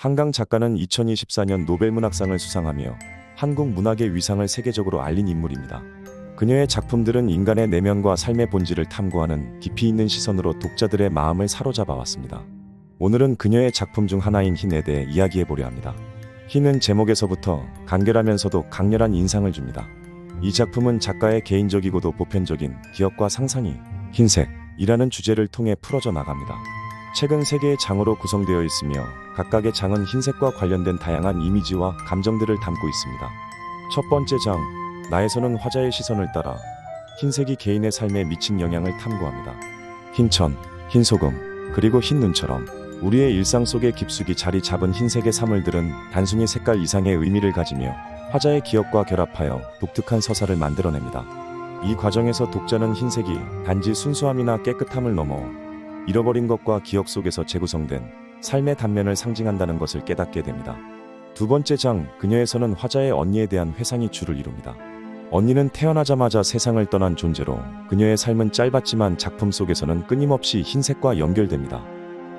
한강 작가는 2024년 노벨문학상을 수상하며 한국 문학의 위상을 세계적으로 알린 인물입니다. 그녀의 작품들은 인간의 내면과 삶의 본질을 탐구하는 깊이 있는 시선으로 독자들의 마음을 사로잡아 왔습니다. 오늘은 그녀의 작품 중 하나인 흰에 대해 이야기해보려 합니다. 흰은 제목에서부터 간결하면서도 강렬한 인상을 줍니다. 이 작품은 작가의 개인적이고도 보편적인 기억과 상상이 흰색이라는 주제를 통해 풀어져 나갑니다. 책은 3개의 장으로 구성되어 있으며 각각의 장은 흰색과 관련된 다양한 이미지와 감정들을 담고 있습니다. 첫 번째 장, 나에서는 화자의 시선을 따라 흰색이 개인의 삶에 미친 영향을 탐구합니다. 흰천, 흰소금, 그리고 흰눈처럼 우리의 일상 속에 깊숙이 자리 잡은 흰색의 사물들은 단순히 색깔 이상의 의미를 가지며 화자의 기억과 결합하여 독특한 서사를 만들어냅니다. 이 과정에서 독자는 흰색이 단지 순수함이나 깨끗함을 넘어 잃어버린 것과 기억 속에서 재구성된 삶의 단면을 상징한다는 것을 깨닫게 됩니다. 두 번째 장, 그녀에서는 화자의 언니에 대한 회상이 주를 이룹니다. 언니는 태어나자마자 세상을 떠난 존재로 그녀의 삶은 짧았지만 작품 속에서는 끊임없이 흰색과 연결됩니다.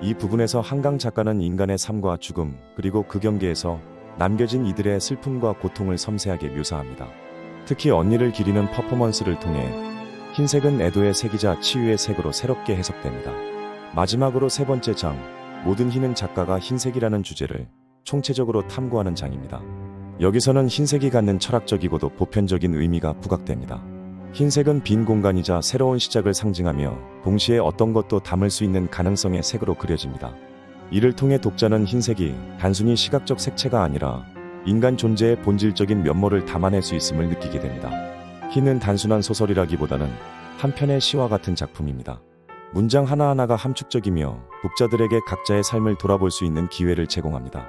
이 부분에서 한강 작가는 인간의 삶과 죽음, 그리고 그 경계에서 남겨진 이들의 슬픔과 고통을 섬세하게 묘사합니다. 특히 언니를 기리는 퍼포먼스를 통해 흰색은 애도의 색이자 치유의 색으로 새롭게 해석됩니다. 마지막으로 세 번째 장, 모든 흰은 작가가 흰색이라는 주제를 총체적으로 탐구하는 장입니다. 여기서는 흰색이 갖는 철학적이고도 보편적인 의미가 부각됩니다. 흰색은 빈 공간이자 새로운 시작을 상징하며 동시에 어떤 것도 담을 수 있는 가능성의 색으로 그려집니다. 이를 통해 독자는 흰색이 단순히 시각적 색채가 아니라 인간 존재의 본질적인 면모를 담아낼 수 있음을 느끼게 됩니다. 흰은 단순한 소설이라기보다는 한 편의 시와 같은 작품입니다. 문장 하나하나가 함축적이며 독자들에게 각자의 삶을 돌아볼 수 있는 기회를 제공합니다.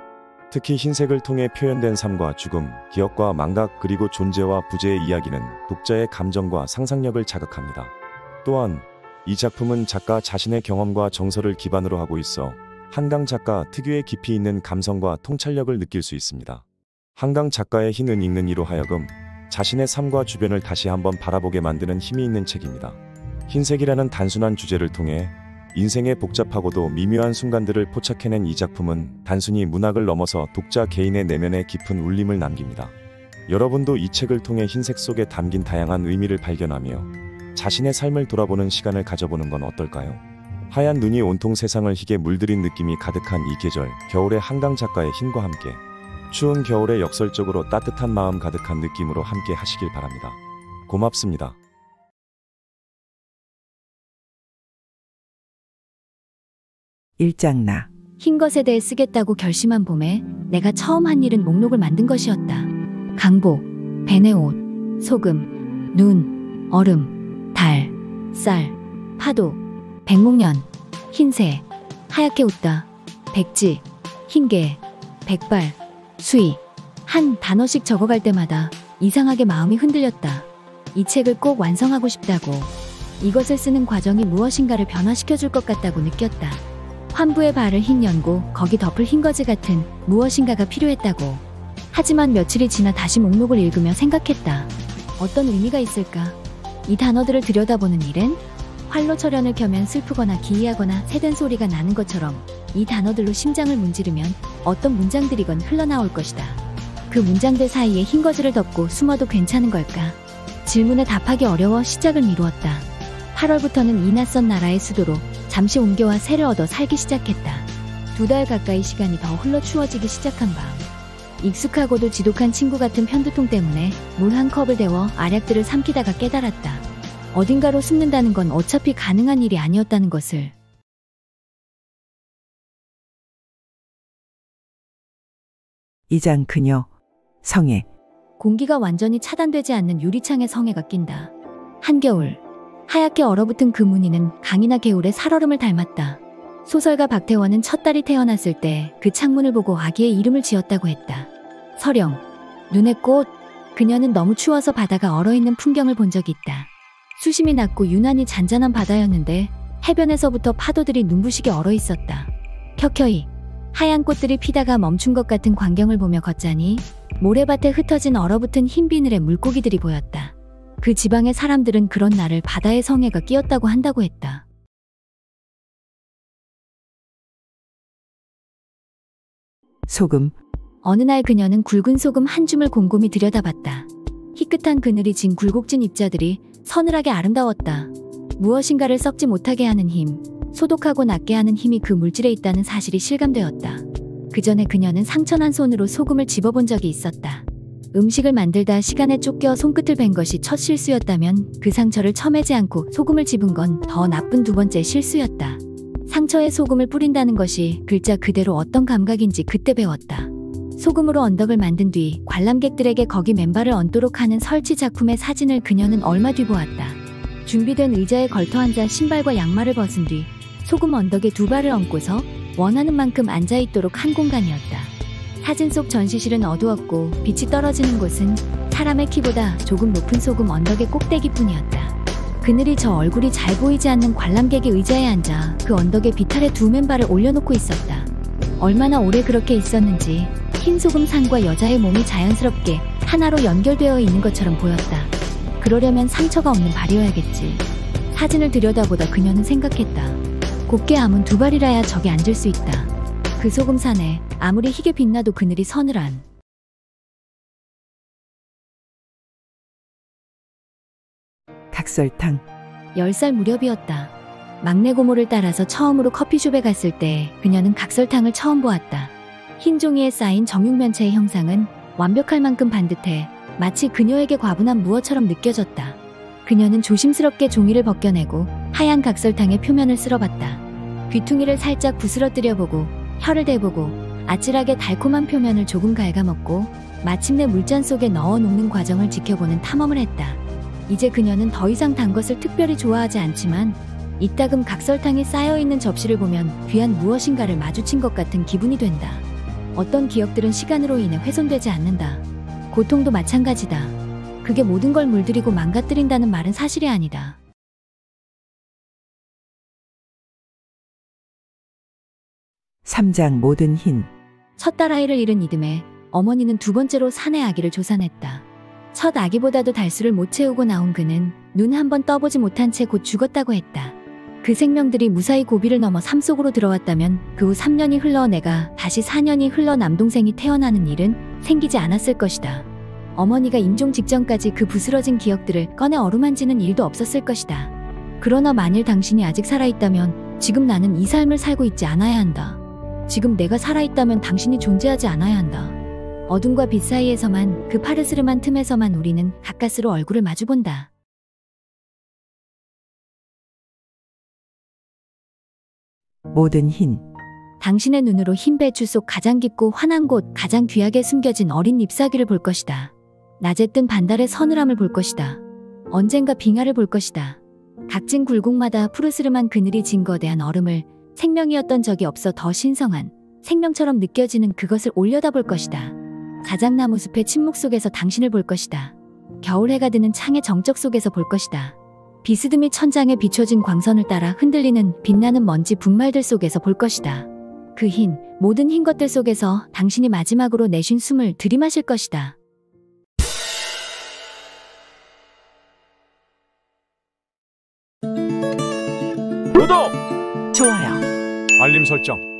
특히 흰색을 통해 표현된 삶과 죽음, 기억과 망각, 그리고 존재와 부재의 이야기는 독자의 감정과 상상력을 자극합니다. 또한 이 작품은 작가 자신의 경험과 정서를 기반으로 하고 있어 한강 작가 특유의 깊이 있는 감성과 통찰력을 느낄 수 있습니다. 한강 작가의 흰은 읽는 이로 하여금 자신의 삶과 주변을 다시 한번 바라보게 만드는 힘이 있는 책입니다. 흰색이라는 단순한 주제를 통해 인생의 복잡하고도 미묘한 순간들을 포착해낸 이 작품은 단순히 문학을 넘어서 독자 개인의 내면에 깊은 울림을 남깁니다. 여러분도 이 책을 통해 흰색 속에 담긴 다양한 의미를 발견하며 자신의 삶을 돌아보는 시간을 가져보는 건 어떨까요? 하얀 눈이 온통 세상을 희게 물들인 느낌이 가득한 이 계절, 겨울의 한강 작가의 흰과 함께 추운 겨울에 역설적으로 따뜻한 마음 가득한 느낌으로 함께 하시길 바랍니다. 고맙습니다. 일장나. 흰 것에 대해 쓰겠다고 결심한 봄에 내가 처음 한 일은 목록을 만든 것이었다. 강보, 벤의 옷, 소금, 눈, 얼음, 달, 쌀, 파도, 백목련, 흰새, 하얗게 웃다, 백지, 흰개, 백발, 수위. 한 단어씩 적어갈 때마다 이상하게 마음이 흔들렸다. 이 책을 꼭 완성하고 싶다고. 이것을 쓰는 과정이 무엇인가를 변화시켜줄 것 같다고 느꼈다. 환부의 발을 흰 연고, 거기 덮을 흰거즈 같은 무엇인가가 필요했다고. 하지만 며칠이 지나 다시 목록을 읽으며 생각했다. 어떤 의미가 있을까? 이 단어들을 들여다보는 일은 활로 철연을 켜면 슬프거나 기이하거나 새된 소리가 나는 것처럼 이 단어들로 심장을 문지르면 어떤 문장들이건 흘러나올 것이다. 그 문장들 사이에 흰거즈를 덮고 숨어도 괜찮은 걸까? 질문에 답하기 어려워 시작을 미루었다. 8월부터는 이 낯선 나라의 수도로 잠시 옮겨와 새를 얻어 살기 시작했다. 2달 가까이 시간이 더 흘러 추워지기 시작한 밤. 익숙하고도 지독한 친구 같은 편두통 때문에 물 한 컵을 데워 알약들을 삼키다가 깨달았다. 어딘가로 숨는다는 건 어차피 가능한 일이 아니었다는 것을. 이장 그녀. 성애. 공기가 완전히 차단되지 않는 유리창에 성애가 낀다. 한겨울. 하얗게 얼어붙은 그 무늬는 강이나 개울의 살얼음을 닮았다. 소설가 박태원은 첫 딸이 태어났을 때 그 창문을 보고 아기의 이름을 지었다고 했다. 서령. 눈의 꽃. 그녀는 너무 추워서 바다가 얼어있는 풍경을 본 적이 있다. 수심이 낮고 유난히 잔잔한 바다였는데 해변에서부터 파도들이 눈부시게 얼어있었다. 켜켜이. 하얀 꽃들이 피다가 멈춘 것 같은 광경을 보며 걷자니 모래밭에 흩어진 얼어붙은 흰 비늘에 물고기들이 보였다. 그 지방의 사람들은 그런 날을 바다의 성애가 끼었다고 한다고 했다. 소금, 어느 날 그녀는 굵은 소금 한 줌을 곰곰이 들여다봤다. 희끗한 그늘이 진 굴곡진 입자들이 서늘하게 아름다웠다. 무엇인가를 썩지 못하게 하는 힘, 소독하고 낫게 하는 힘이 그 물질에 있다는 사실이 실감되었다. 그 전에 그녀는 상처난 손으로 소금을 집어본 적이 있었다. 음식을 만들다 시간에 쫓겨 손끝을 벤 것이 첫 실수였다면 그 상처를 쳐매지 않고 소금을 집은 건 더 나쁜 두 번째 실수였다. 상처에 소금을 뿌린다는 것이 글자 그대로 어떤 감각인지 그때 배웠다. 소금으로 언덕을 만든 뒤 관람객들에게 거기 맨발을 얹도록 하는 설치 작품의 사진을 그녀는 얼마 뒤 보았다. 준비된 의자에 걸터앉아 신발과 양말을 벗은 뒤 소금 언덕에 두 발을 얹고서 원하는 만큼 앉아있도록 한 공간이었다. 사진 속 전시실은 어두웠고 빛이 떨어지는 곳은 사람의 키보다 조금 높은 소금 언덕의 꼭대기뿐이었다. 그늘이 저 얼굴이 잘 보이지 않는 관람객의 의자에 앉아 그 언덕의 비탈에 두 맨발을 올려놓고 있었다. 얼마나 오래 그렇게 있었는지 흰 소금 산과 여자의 몸이 자연스럽게 하나로 연결되어 있는 것처럼 보였다. 그러려면 상처가 없는 발이어야겠지. 사진을 들여다보다 그녀는 생각했다. 곱게 아문 두 발이라야 저기 앉을 수 있다. 그 소금산에 아무리 희게 빛나도 그늘이 서늘한 각설탕, 10살 무렵이었다. 막내 고모를 따라서 처음으로 커피숍에 갔을 때 그녀는 각설탕을 처음 보았다. 흰 종이에 쌓인 정육면체의 형상은 완벽할 만큼 반듯해 마치 그녀에게 과분한 무엇처럼 느껴졌다. 그녀는 조심스럽게 종이를 벗겨내고 하얀 각설탕의 표면을 쓸어봤다. 귀퉁이를 살짝 부스러뜨려보고 혀를 대보고 아찔하게 달콤한 표면을 조금 갉아먹고 마침내 물잔 속에 넣어 놓는 과정을 지켜보는 탐험을 했다. 이제 그녀는 더 이상 단 것을 특별히 좋아하지 않지만 이따금 각설탕이 쌓여있는 접시를 보면 귀한 무엇인가를 마주친 것 같은 기분이 된다. 어떤 기억들은 시간으로 인해 훼손되지 않는다. 고통도 마찬가지다. 그게 모든 걸 물들이고 망가뜨린다는 말은 사실이 아니다. 삼장 모든 흰, 첫 딸아이를 잃은 이듬해 어머니는 두 번째로 사내 아기를 조산했다. 첫 아기보다도 달수를 못 채우고 나온 그는 눈 한 번 떠보지 못한 채 곧 죽었다고 했다. 그 생명들이 무사히 고비를 넘어 삶 속으로 들어왔다면 그 후 3년이 흘러 내가 다시 4년이 흘러 남동생이 태어나는 일은 생기지 않았을 것이다. 어머니가 임종 직전까지 그 부스러진 기억들을 꺼내 어루만지는 일도 없었을 것이다. 그러나 만일 당신이 아직 살아있다면 지금 나는 이 삶을 살고 있지 않아야 한다. 지금 내가 살아있다면 당신이 존재하지 않아야 한다. 어둠과 빛 사이에서만 그 파르스름한 틈에서만 우리는 가까스로 얼굴을 마주본다. 모든 흰, 당신의 눈으로 흰 배추 속 가장 깊고 환한 곳, 가장 귀하게 숨겨진 어린 잎사귀를 볼 것이다. 낮에 뜬 반달의 서늘함을 볼 것이다. 언젠가 빙하를 볼 것이다. 각진 굴곡마다 푸르스름한 그늘이 진 거대한 얼음을 생명이었던 적이 없어 더 신성한 생명처럼 느껴지는 그것을 올려다볼 것이다. 자작나무 숲의 침묵 속에서 당신을 볼 것이다. 겨울 해가 드는 창의 정적 속에서 볼 것이다. 비스듬히 천장에 비춰진 광선을 따라 흔들리는 빛나는 먼지 분말들 속에서 볼 것이다. 그 흰, 모든 흰 것들 속에서 당신이 마지막으로 내쉰 숨을 들이마실 것이다. 구독! 좋아요. 알림 설정.